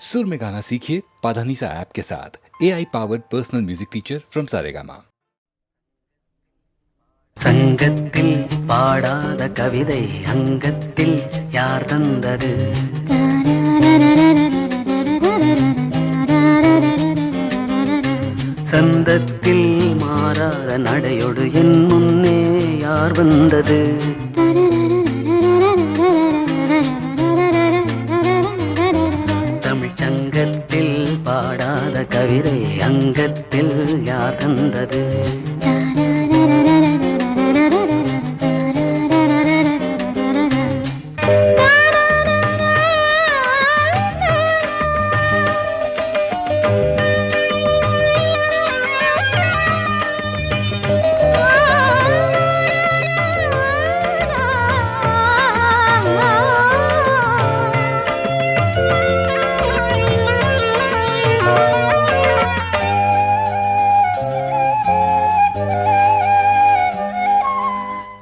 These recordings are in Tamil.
सुर में गाना सीखिए पाधानीसा ऐप के साथ AI powered personal music teacher from Saregama. சங்கத்தில் பாடாத கவிதை அங்கத்தில் யார் தந்தது? சந்தத்தில் மாறாத நடையோடு என் முன்னே யார் வந்தது? தமிழ் சங்கத்தில் பாடாத கவிதை அங்கத்தில் யார் தந்தது?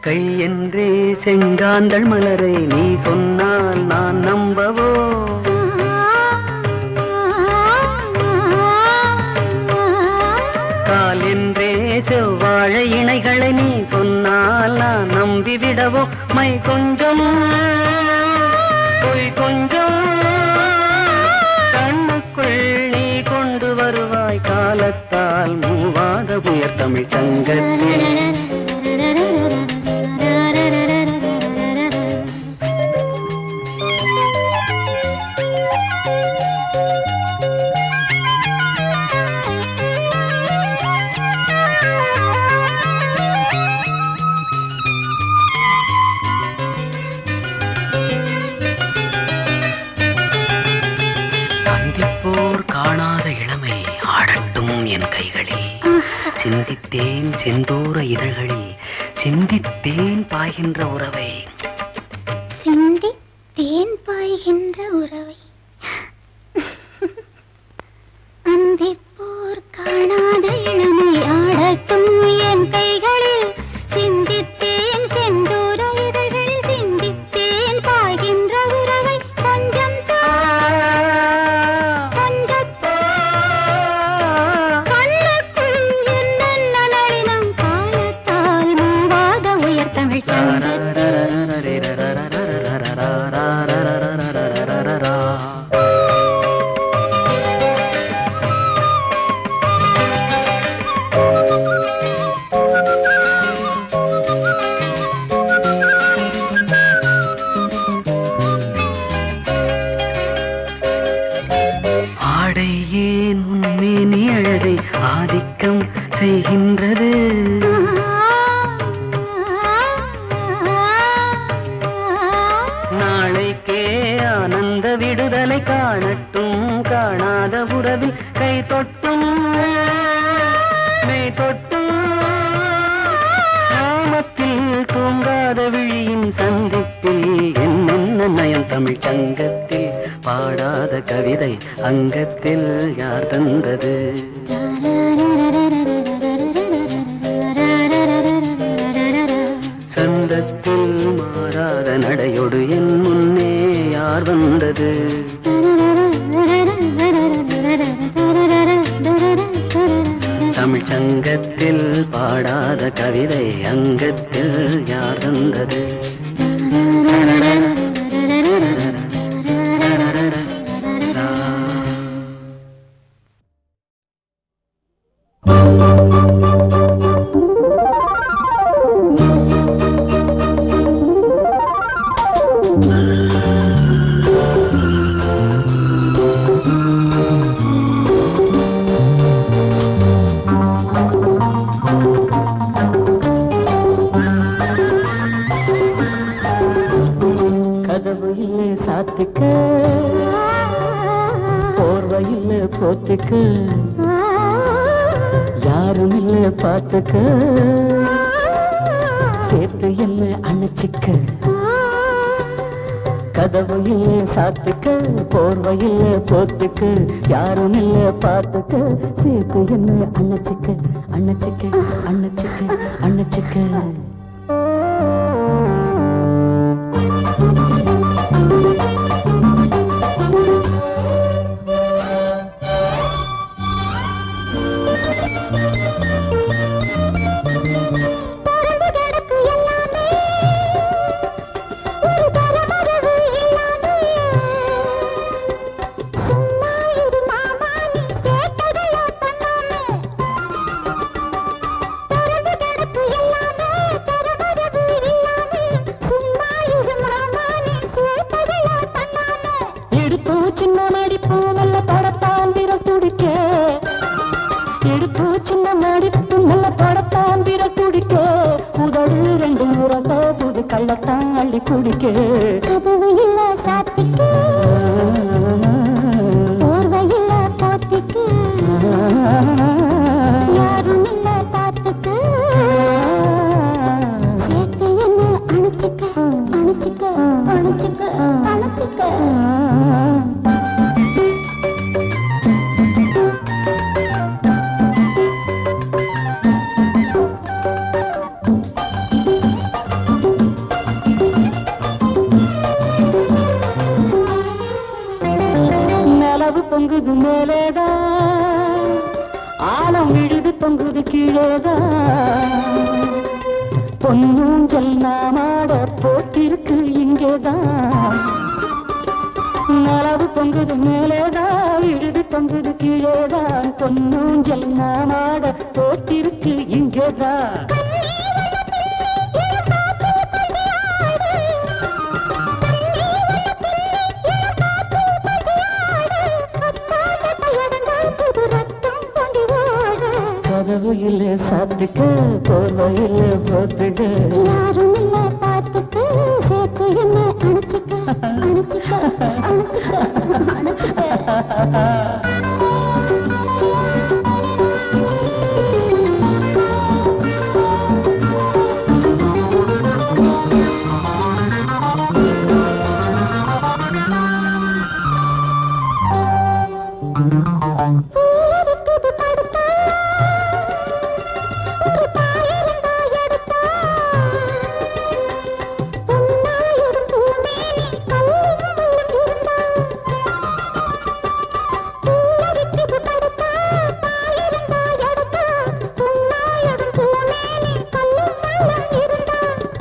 கை என்றே செங்காந்தள் மலரை நீ சொன்னால் நான் நம்பவோ? கால் என்றே செவ்வாழை இணைகளை நீ சொன்னால் நான் நம்பிவிடவோ? மை கொஞ்சம் பொய் கொஞ்சம் கண்ணுக்குள் நீ கொண்டு வருவாய் காலத்தால் மூவாத உயர் தமிழ் சங்கத்தில். சந்திப்போர் காணாத இளமை ஆடட்டும் என் கைகளில். சிந்தித்தேன் செந்தூர இதழ்களில் சிந்தித்தேன் பாய்கின்ற உறவை. சிந்தித்தேன் பாய்கின்ற உறவை. அந்திப்போர் காணாத இளமை ஆடட்டும் என் கைகளில். சிந்தித்தேன் செந்தூர இதழ்களில் சிந்தித்தேன் பாய்கின்ற உறவை. கொஞ்சம் ஆடை ஏன் உன்மேனி அழகை ஆதிக்கம் செய்கின்றது? நாளைக்கே ஆனந்த விடுதலை காணட்டும் காணாத உறவில் கை தொட்டும் மெய் தொட்டும் நாமத்தில் தூங்காத விழியின் சந்திப்பில் என்னென்ன நயம் தமிழ் சங்கத்தில் பாடாத கவிதை அங்கத்தில் யார் தந்தது? சந்தத்தில் மாறாத நடையோடு என் முன்னே யார் வந்தது? தமிழ் சங்கத்தில் பாடாத கவிதை அங்கத்தில் யார் தந்தது? கதவு இல்லை சாத்துக்க, போர்வையில் போத்துக்க, யாரும் இல்லை பார்த்துக்க, சேர்த்து என்ன அணைச்சிக்க. கதவு இல்லை சாத்துக்க, போர்வையில் போத்துக்க, யாரும் இல்லை பார்த்துக்க, சேர்த்து என்ன அணைச்சிக்க அணைச்சிக்க அணைச்சிக்க அணைச்சிக்க. அடிப்போம் நல்ல படத்தான் விரல் துடிக்க எடுப்பு சின்ன அடிப்பு நல்ல படத்தான் விரல் துடிக்க உதடு ரெண்டு முரச புது கள்ளத்தான் அள்ளி குடிக்க கதவு இல்ல சாத்திக்கு போர்வை இல்ல போத்திக்கு யாரும் இல்ல காத்துக்கு சேர்த்து என்ன அணைச்சுக்க அணைச்சுக்க அணைச்சுக்க அணைச்சுக்க பொங்குது மேலேதான் ஆழம் விழுது பொங்குது கீழேதான் பொன்னூஞ்சல் நாமாட போட்டிருக்கு இங்கேதான் நலவு பொங்குது மேலேதான் விழுது பொங்குது கீழேதான் பொன்னூஞ்சல் நாமாட போட்டிருக்கு இங்கேதான் கதவு இல்ல சாத்துக்கு போர்வையில் போத்துக்கு யாரும் இல்ல பாத்துக்கு சேர்த்து என்ன அணைச்சுக்க அணைச்சுக்க அணைச்சுக்க அணைச்சுக்க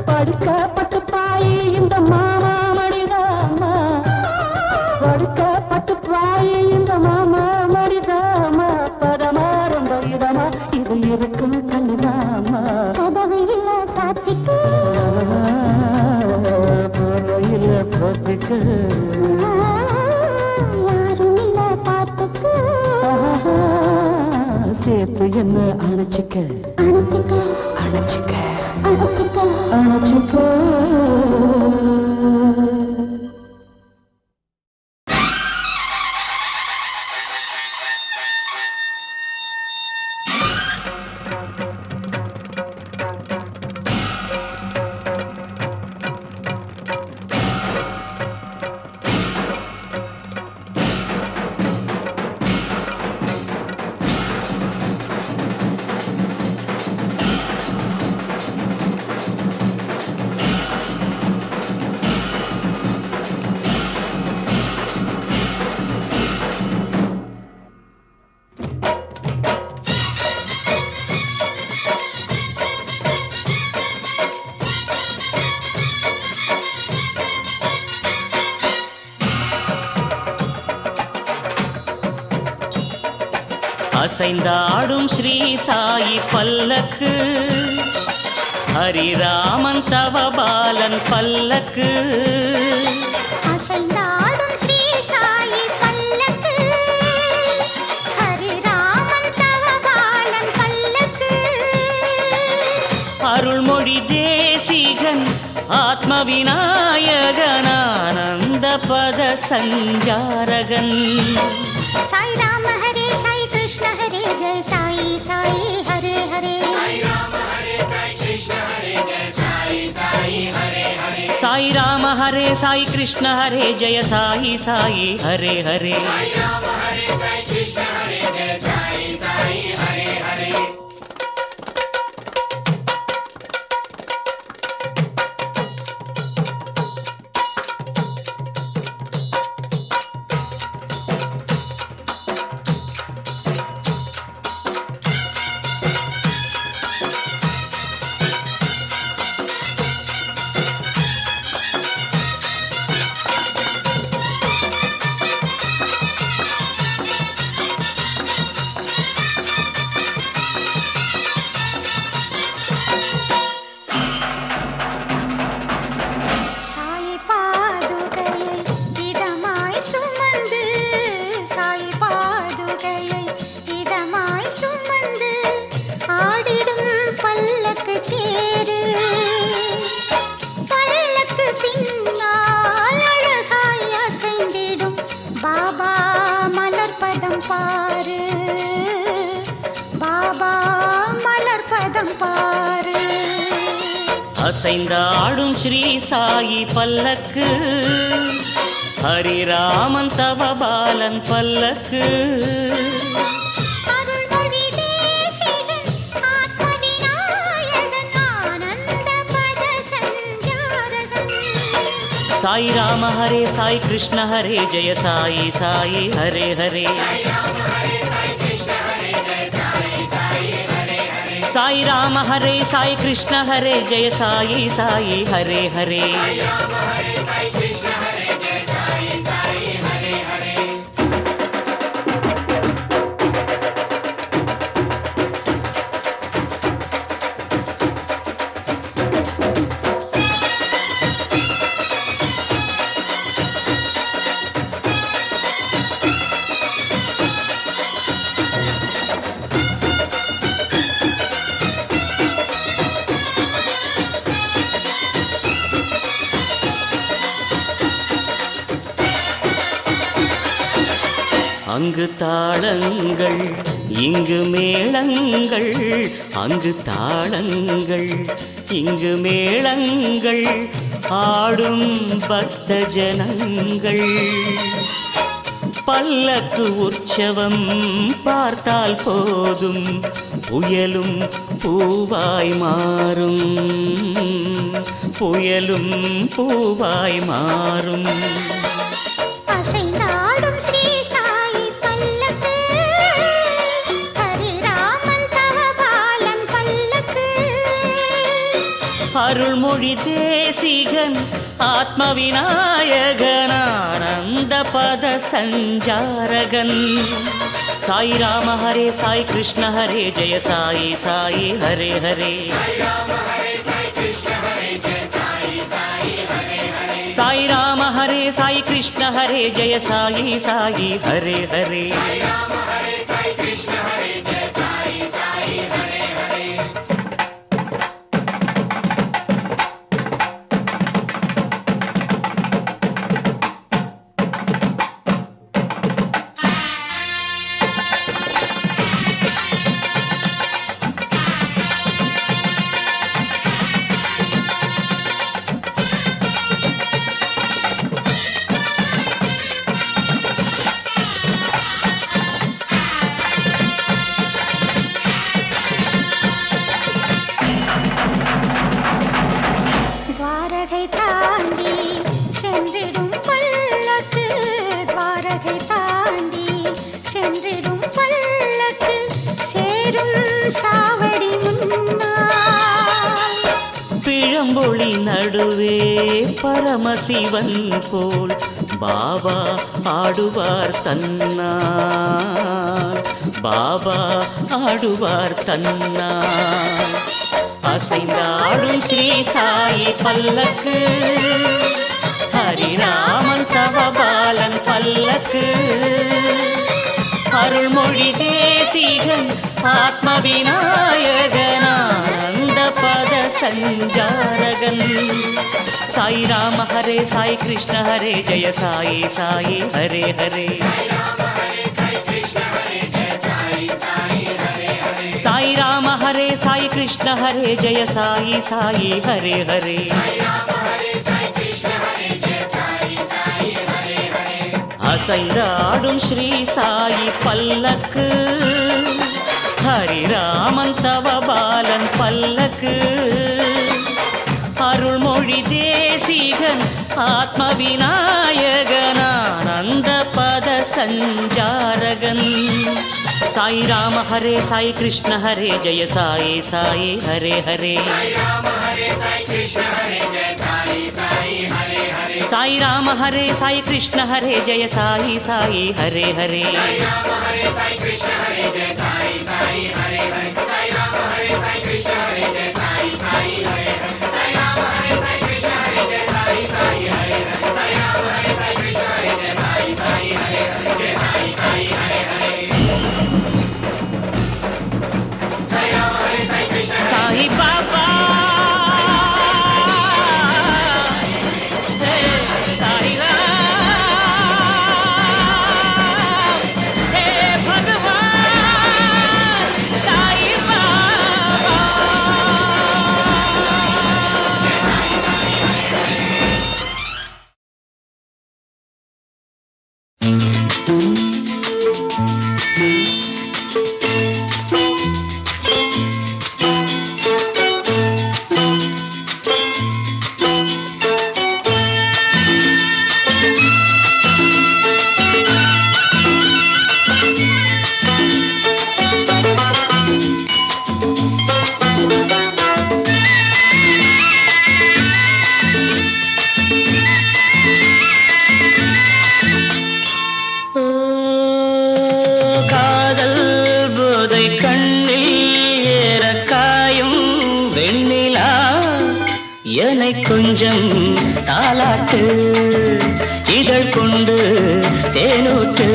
படுக்கப்பட்டு பாயி இந்த மாமா மடிதாமா படுக்கப்பட்டு பாயி இந்த மாமா மடிதாமா பதமா ரொம்ப இடமா இது இருக்கும் கண்ணுதாமா கதவு இல்ல சாத்திக்கு போர்வையில் போத்துக்கு யாரும் இல்ல பாத்துக்கு சேர்த்து என்ன அணைச்சிக்க அணைச்சுக்க அணைச்சிக்க அணைச்சுக்க அணைச்சிக்க அசைந்தாடும் ஸ்ரீ சாயி பல்லக்கு ஹரிராமன் தவபாலன் பல்லக்கு அசைந்தாடும் ஸ்ரீ சாயி பல்லக்கு ஹரிராமன் தவபாலன் பல்லக்கு அருள்மொழி தேசிகன் ஆத்ம விநாயகன் ஆனந்த பத சஞ்சாரகன் சாய் ராம ஹரே சாய் கிருஷ்ண ஹரே ஜெய சாயி சாயி ஹரே ஹரே சாய் ராம ஹரே சாய் கிருஷ்ண ஹரே ஜெய சாயி சாயி ஹரே ஹரே சாய் பாதுகையை இதமாய் சுமந்து ஆடிடும் பல்லக்கு தேரு. பல்லக்கு பின்னால் அழகாய் அசைந்திடும் பாபா மலர்பதம் பாரு, பாபா மலர்பதம் பாரு. அசைந்தாடும் ஸ்ரீ சாயி பல்லக்கு, ஹரிராமன் தவபாலன் பல்லக்கு. அருள்மொழி தேசிகன் ஆத்ம விநாயகன் ஆனந்த பத சஞ்சாரகன். சாய் ராம ஹரே சாய் கிருஷ்ண ஹரே ஜெய சாயி சாயி ஹரே ஹரே. சாய் ராம ஹரே சாய் கிருஷ்ண ஹரே ஜெய சாயி சாயி ஹரே ஹரே. அங்கு தாளங்கள் இங்கு மேளங்கள், அங்கு தாளங்கள் இங்கு மேளங்கள், ஆடும் பக்த ஜனங்கள். பல்லக்கு உற்சவம் பார்த்தால் போதும், புயலும் பூவாய் மாறும், புயலும் பூவாய் மாறும். அசைந்தாடும் ஸ்ரீ சாயி பல்லக்கு, ஹரிராமன் தவபாலன் பல்லக்கு. அருள்மொழி தேசிகன் ஆத்ம விநாயகன் ஆனந்த பத சஞ்சாரகன். சாய் ராம ஹரே சாய் கிருஷ்ண ஹரே ஜெய சாயி சாயி ஹரே ஹரே. சாய் ராம ஹரே சாய் கிருஷ்ண ஹரே ஜெய சாயி சாயி ஹரே ஹரே. துவாரகை தாண்டி சென்றிடும் பல்லக்கு, துவாரகை தாண்டி சென்றிடும் பல்லக்கு, சேரும் சாவடி முன்னால். பிழம்பொழி நடுவே பரமசிவன் போல் பாபா ஆடுவார் தன்னால், பாபா ஆடுவார் தன்னால். அசைந்தாடும் ஸ்ரீ சாயி பல்லக்கு, ஹரிராமன் தவபாலன் பல்லக்கு. அருள்மொழி தேசிகன் ஆத்ம விநாயகன் ஆனந்த பத சஞ்சாரகன். சாய் ராம ஹரே சாய் கிருஷ்ண ஹரே ஜெய சாயி சாயி ஹரே ஹரே. சாய் ராம ஹரே சாய் கிருஷ்ண ஹரே ஜெய சாயி சாயி ஹரே ஹரே. அசைந்தாடும் ஸ்ரீ சாயி பல்லக்கு, ஹரிராமன் தவபாலன் பல்லக்கு. அருள்மொழி தேசிகன் ஆத்ம விநாயகன் ஆனந்த பத சஞ்சாரகன். சாய் ராம ஹரே சாய் கிருஷ்ண ஹரே ஜெய சாயி சாயி ஹரே ஹரே. சாய் ராம ஹரே சாய் கிருஷ்ண ஹரே ஜெய சாயி சாயி ஹரே ஹரே. Hare கொஞ்சம் தாலாட்டு இதழ் கொண்டு தேனூட்டு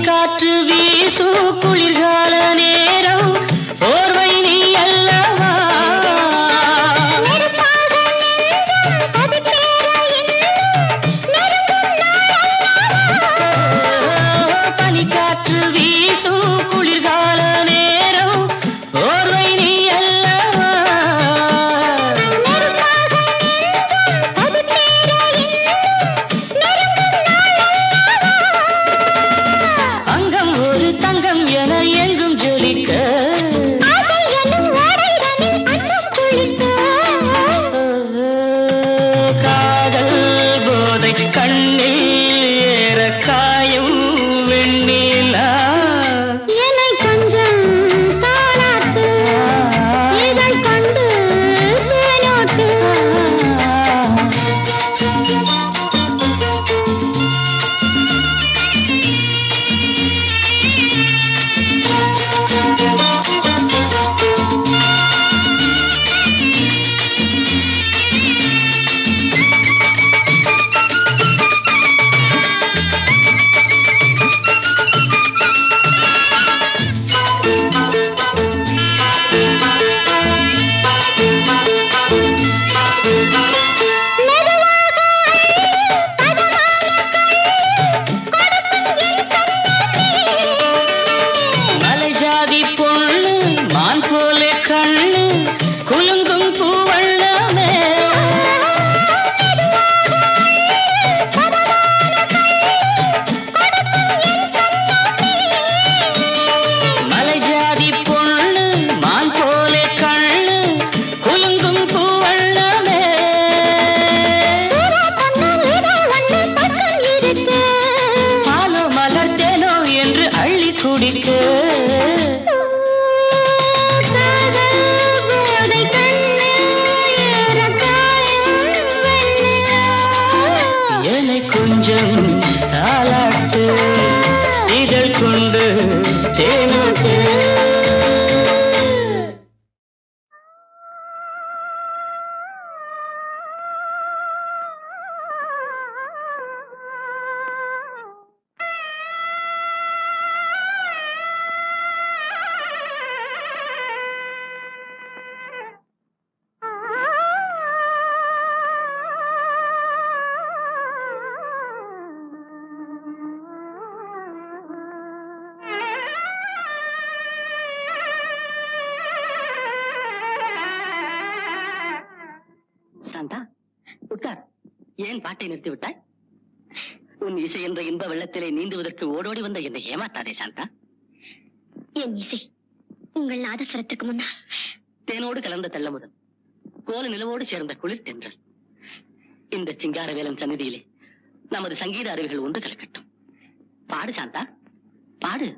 காற்று வீசும் குளிர்கால நேரம் போர்வை நீ அல்லவா பனிக்காற்று வீசும் குளிர்கால நேரம் போர்வை நீ அல்லவா சாந்தா, உட்கார். ஏன் பாட்டை நிறுத்தி விட்டாய்? உன் இசை என்ற இன்ப வெள்ளத்திலே நீந்துவதற்கு ஓடோடி வந்த என்னை ஏமாத்தாதே சாந்தா. என் இசை உங்கள் நாதஸ்வரத்துக்கு முன்னால் தேனோடு கலந்த தெள்ளமுதம், கோல நிலவோடு சேர்ந்த குளிர் தென்றல். இந்த சிங்காரவேலன் சந்நிதியிலே நமது சங்கீத அறிவுகள் ஒன்று கலக்கட்டும். பாடு சாந்தா, பாடு.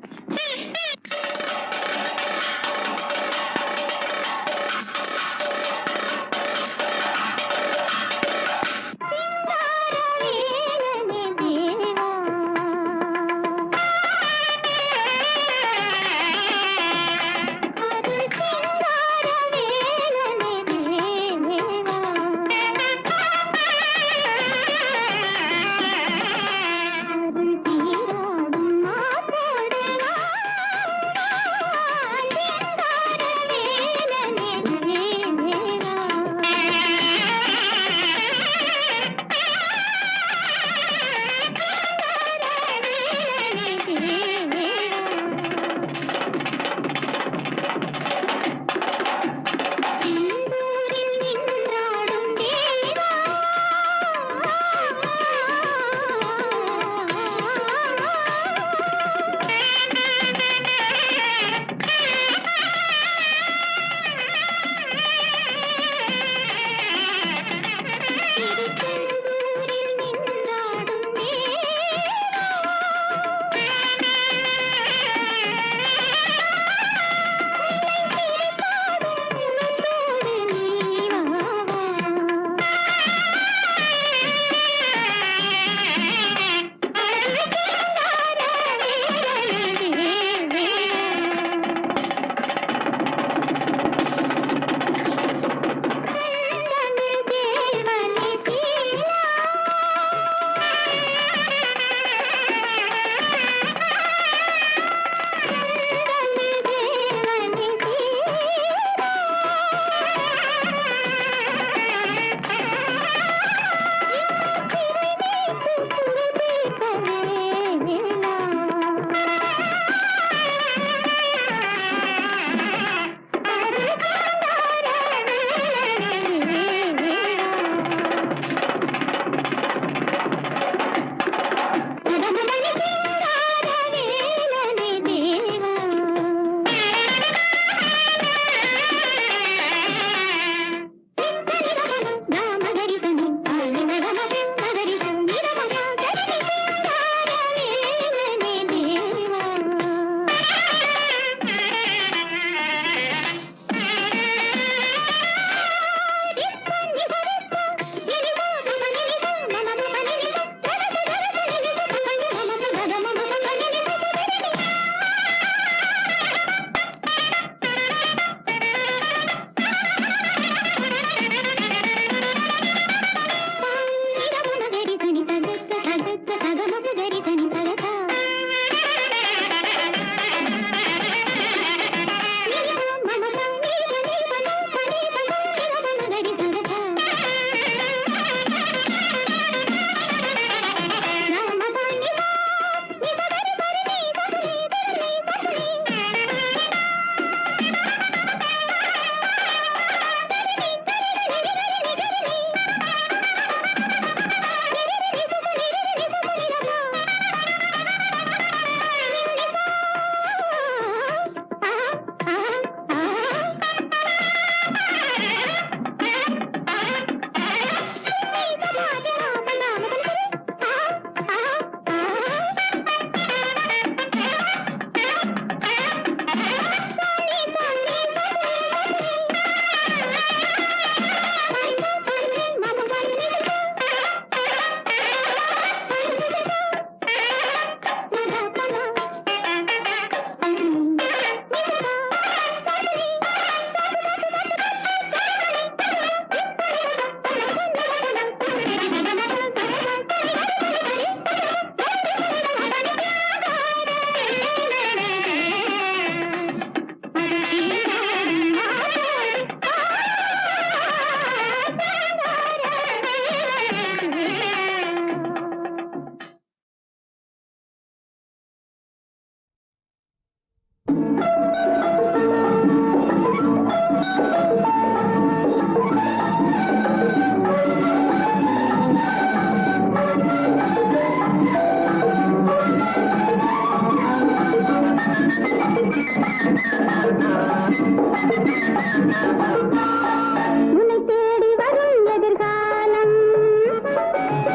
உன்னை தேடி வரும் எதிர்காலம்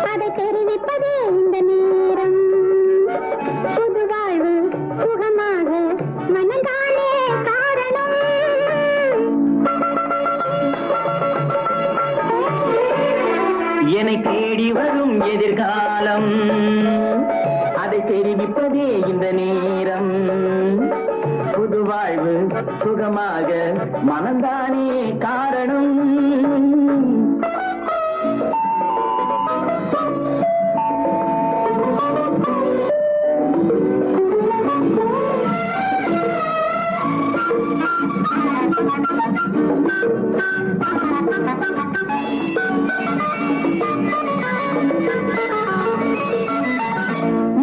அதை தெரிவிப்பதே இந்த நேரம் புது வாழ்வு சுகமாக மனந்தானே காரணம் என்னை தேடி வரும் எதிர்காலம் அதை தெரிவிப்பதே இந்த நேரம் புது வாழ்வு சுகமாக மனந்தானே காரணம்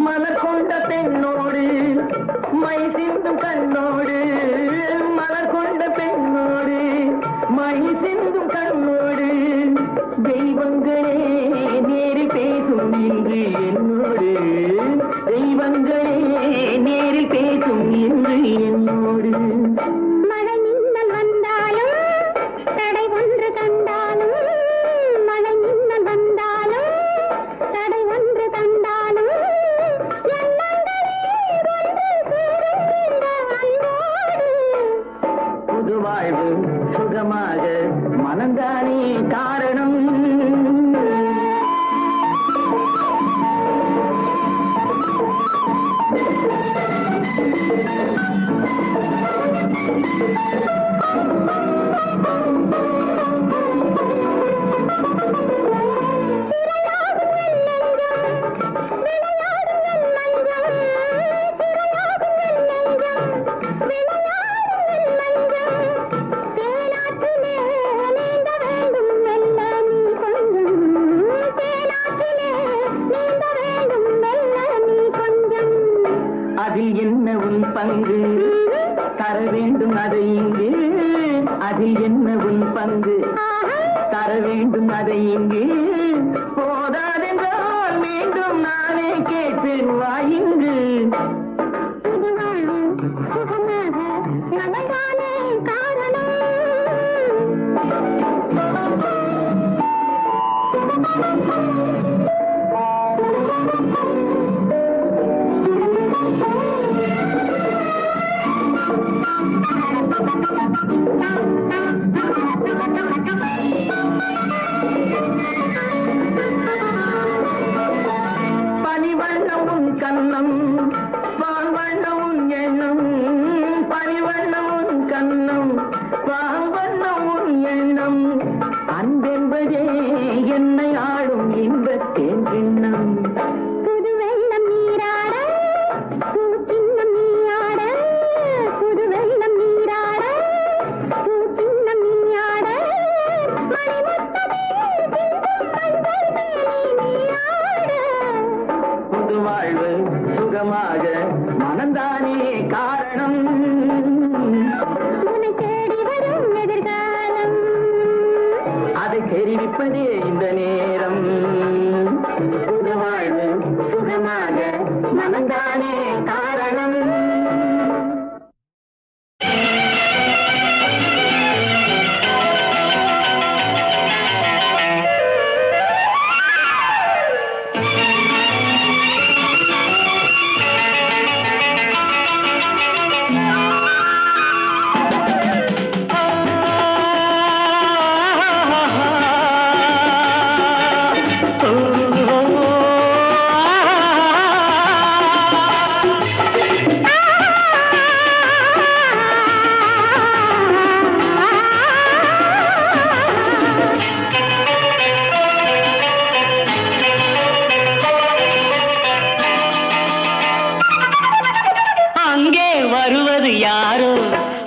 மலர் கொண்ட பெண்ணோடு மை சிந்தும் கண்ணோடு மலர் கொண்ட பெண்ணோடு மை சிந்தும் கண்ணோடு தெய்வங்களே நேரில் பேசும் இன்று என்னோடு தெய்வங்களே நேரில் பேசும் இன்று என்னோடு மழை மின்னல் வந்தாலும் தடை ஒன்று தந்தாலும் மழை மின்னல் வந்தாலும் தடை ஒன்று தந்தாலும் புது வாழ்வு சுகமாக மனந்தானே காரணம் அதில் என்ன உன் பங்கு தர வேண்டும் அதை இங்கு அதில் என்ன உன் பங்கு தர வேண்டும் அதை இங்கு போதாதென்றால் மீண்டும் நானே கேட்பேன் வாயிங்கு சுகமாக நமதானே காரணம் பனிவண்ணமும் கண்ணம் பால்வண்ணமும் எண்ணம் பனிவண்ணமும் கண்ணம் பால்வண்ணமும் எண்ணம் அன்பென்பதே என்னை ஆடும் இன்பத்தேன் கிண்ணம் புது வெள்ளம் நீராட பூச்சின்னம் நீயாட புது வெள்ளம் நீராட பூச்சின்னம் நீயாட மணிமுத்தமே நீயாட புது வாழ்வு சுகமாக மனந்தானே காரணம் உன்னை தேடி வரும் எதிர்காலம் அதை தெரிவிப்பதே இந்த நேரம் புது வாழ்வு சுகமாக மனந்தானே காரணம்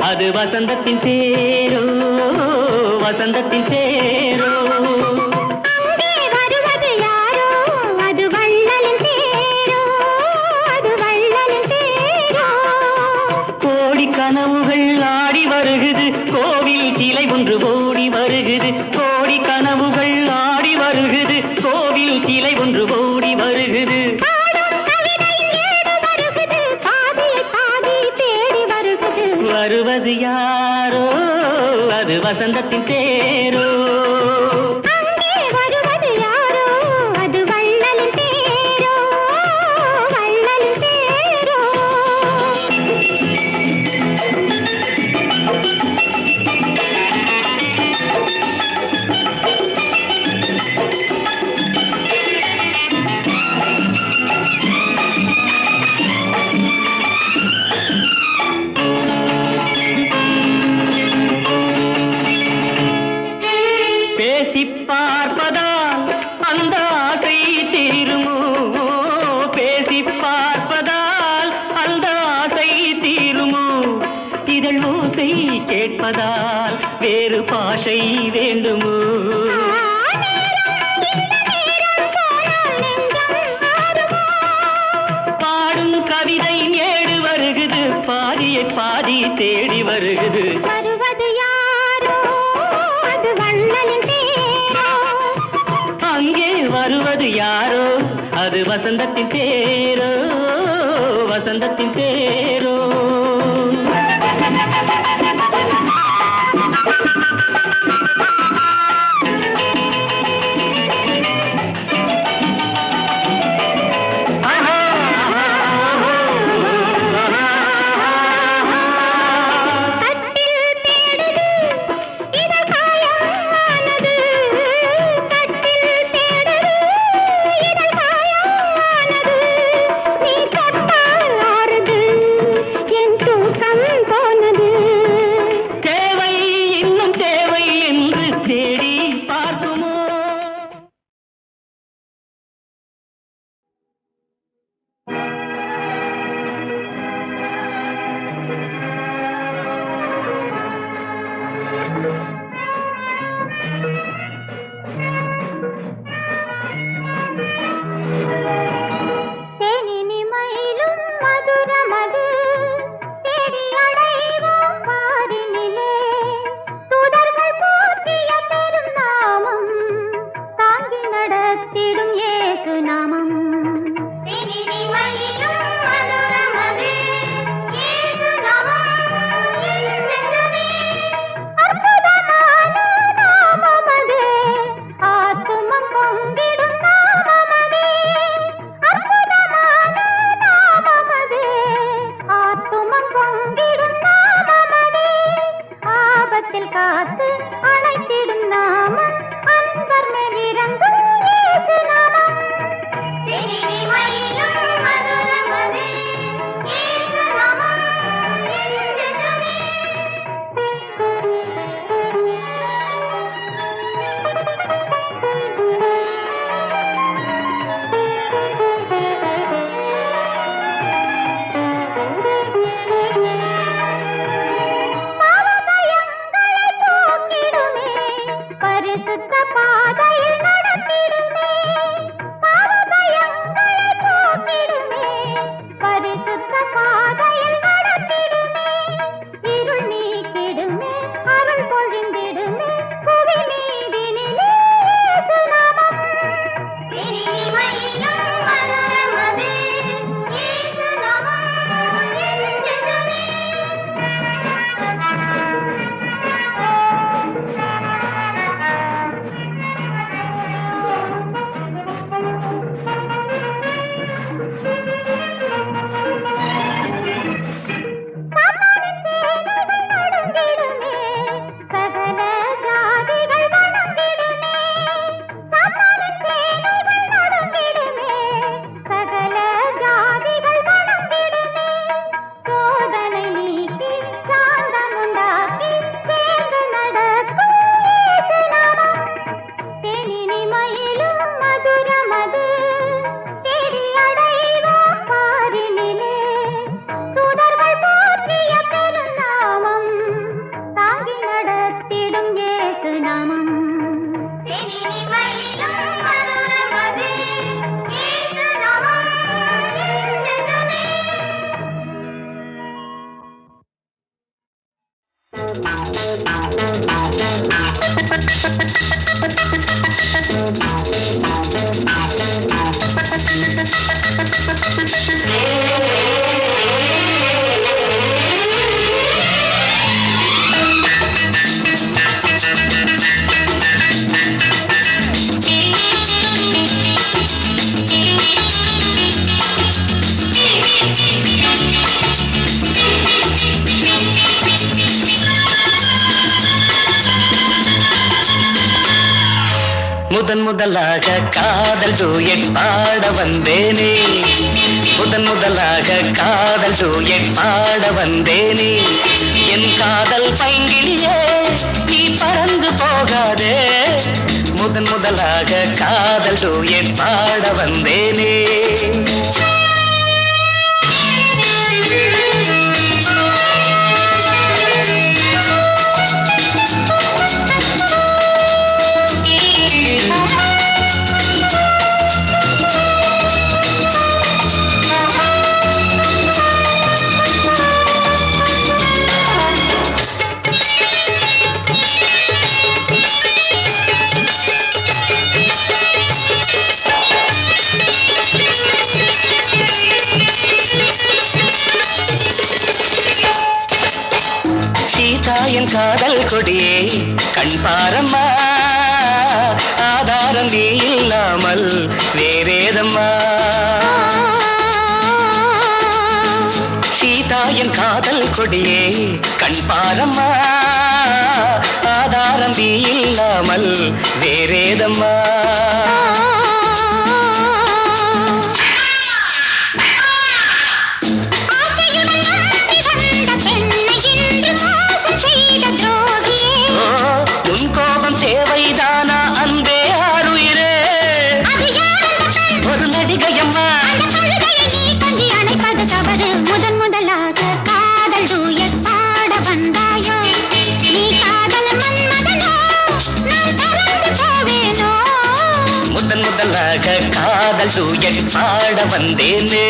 அது வசந்தத்தின் தேரோ வசந்தத்தின் தேரோ அங்கே வருவது யாரோ அது வள்ளலின் தேரோ அது வள்ளலின் தேரோ கோடி கனவுகள் ஆடி வருகுது கோவில் சிலை ஒன்று ஓடி வருகுது கோடி கனவுகள் ஆடி வருகுது கோவில் சிலை ஒன்று ஓடி வருகுது பாடும் கவிதை ஏடு வருகுது பாதி பாதி தேடி வருகுது வசந்தத்தின் தேரோ. அங்கே வருவது யாரோ, அது வள்ளலின் தேரோ, வள்ளலின் தேரோ. பேசிப் பார்ப்பதால் அந்த ஆசை தீருமோ, பேசிப் பார்ப்பதால் அந்த ஆசை தீருமோ, இதழ் ஓசை கேட்பதால் வேறு பாஷை வேண்டுமோ. பாடும் கவிதை ஏடு வருகுது, பாதியை பாதி தேடி வருகுது. வருவது யாரோ, அது வள்ளலின் தேரோ. அங்கே வருவது யாரோ, அது வசந்தத்தின் தேரோ, வசந்தத்தின் தேரோ. கட்டில் தேடுது, இதழ் காயமானது. கட்டில் தேடுது, இதழ் காயமானது. நீ தொட்டால் ஆறுது, என் தூக்கம் போனது. தேவை இன்னும் தேவை என்று தேடி பார்க்குமோ. தேனினி மயிலும் மதுரமது, தேடி அடைவோம் பாரினிலே. தூதர்கள் போற்றிய பெரும் நாமம், தாங்கி நடத்திடும் இயேசு நாமம். தேனினி மயிலும் மதுரமது, இயேசு நாமம் என் நெஞ்சமே. அற்புதமான நாமமது, ஆத்துமம் பொங்கிடும் நாமமதே. அற்புதமான நாமமது, ஆத்துமம் பொங்கிடும் நாமமதே. ஆபத்தில் காத்து அணைத்திடும் நாமம், அன்பர் மேல் இறங்கும் இயேசு நாமம். தேனினி மயிலும் மதுரமது, இயேசு நாமம் என் நெஞ்சமே. பாவபயங்களை போக்கிடுமே, பரிசுத்த பாதையில் நடத்திடுமே. பாவபயங்களை போக்கிடுமே, பரிசுத்த பாதையில் நடத்திடுமே. இருள் நீக்கிடுமே, அருள் பொழிந்திடுமே, புவி மீதினிலே இயேசு நாமம். தேனினி மயிலும் மதுரமது, இயேசு நாமம் என் நெஞ்சமே. சாத்தானின் சேனைகள் நடுங்கிடுமே, சகல ஜாதிகள் வணங்கிடுமே. சாத்தானின் சேனைகள் நடுங்கிடுமே, சகல ஜாதிகள் வணங்கிடுமே. சோதனை நீக்கி சாந்தம் உண்டாக்கி சேர்ந்து நடக்கும் இயேசு நாமம். தேனினி மயிலும் மதுரமது, தேடி அடைவோம் பாரினிலே. தூதர்கள் போற்றிய பெரும் நாமம், தாங்கி நடத்திடும் இயேசு நாமம். தேனினி மயிலும் மதுரமது, இயேசு நாமம் என் நெஞ்சமே. முதலாக காதல் டூயட் பாட வந்தேனே, முதலாக காதல் டூயட் பாட வந்தேனே, என் காதல் பைங்கிலியே நீ பறந்து போகாதே, முதலாக காதல் டூயட் பாட வந்தேனே. என் காதல் கொடியே கண் பாரம்மா, ஆதாரம் நீ இல்லாமல் வேறேதம்மா. சீதா என் காதல் கொடியே கண் பாரம்மா, ஆதாரம் நீ இல்லாமல் வேறேதம்மா. உன் கோபம் தேவைதானா அன்பே ஆருயிரே, ஒரு நடிகையம்மா. அணைப்பது தவறு, முதலாக காதல் டூயட் பாட வந்தாயோ, நீ காதல் மன்மதனோ, நான் பறந்து போவேனோ. முதலாக காதல் டூயட் பாட வந்தேனே.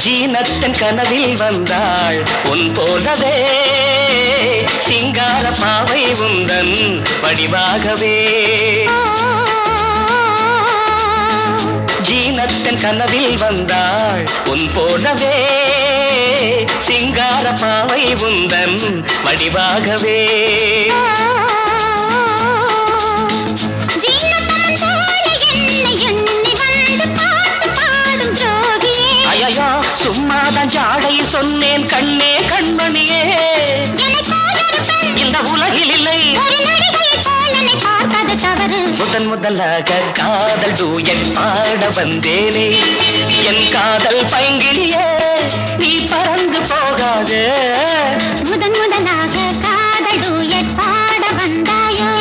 ஜீனத்தன் கனவில் வந்தாள் உன் போலவே, சிங்கார பாவை உந்தன் வடிவாகவே. ஜீனத்தன் கனவில் வந்தாள் உன் போலவே, சிங்கார பாவை உந்தன் வடிவாகவே. ஐயோ சும்மாதான் ஜாடை சொன்னேன் கண்ணே கண்மணியே, இந்த உலகில் இல்லை முதலாக காதல் டூயட் பாட வந்தேனே, என் காதல் பைங்கிலியே நீ பறந்து போகாது, முதலாக காதல் டூயட் பாட வந்தாயோ.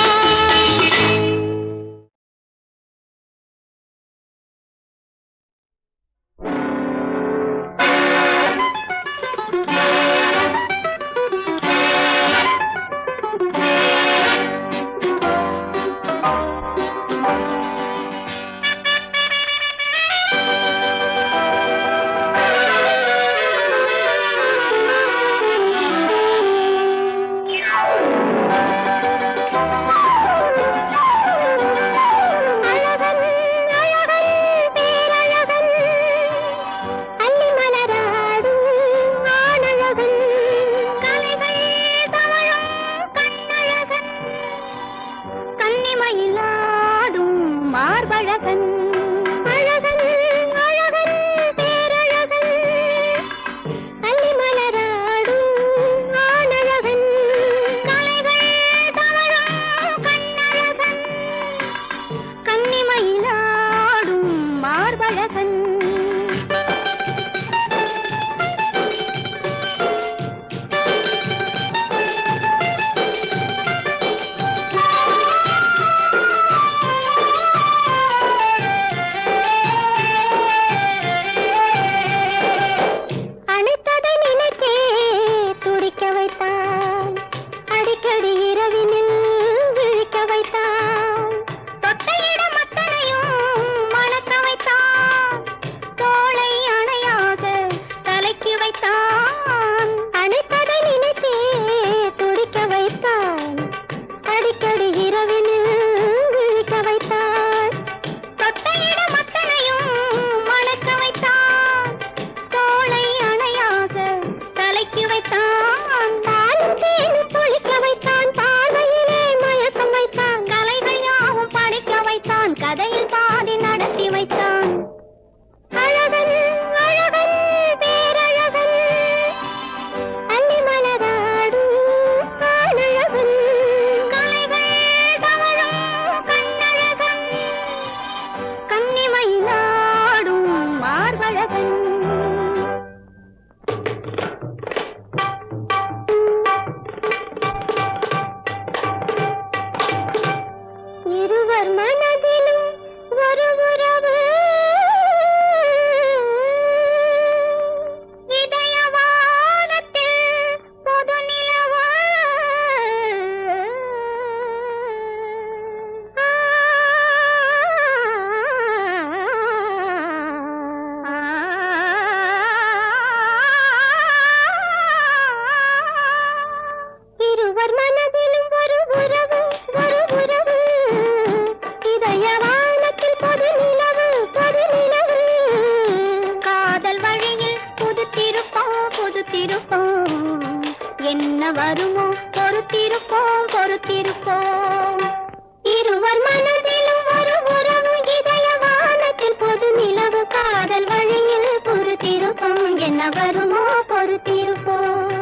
என்ன வருமோ பொறுத்திருப்போம் பொறுத்திருப்போம். இருவர் மனதிலும் ஒரு உறவு இதய வானத்தில் பொது நிலவு காதல் வழியில் பொறுத்திருப்போம். என்ன வருமோ பொறுத்திருப்போம்.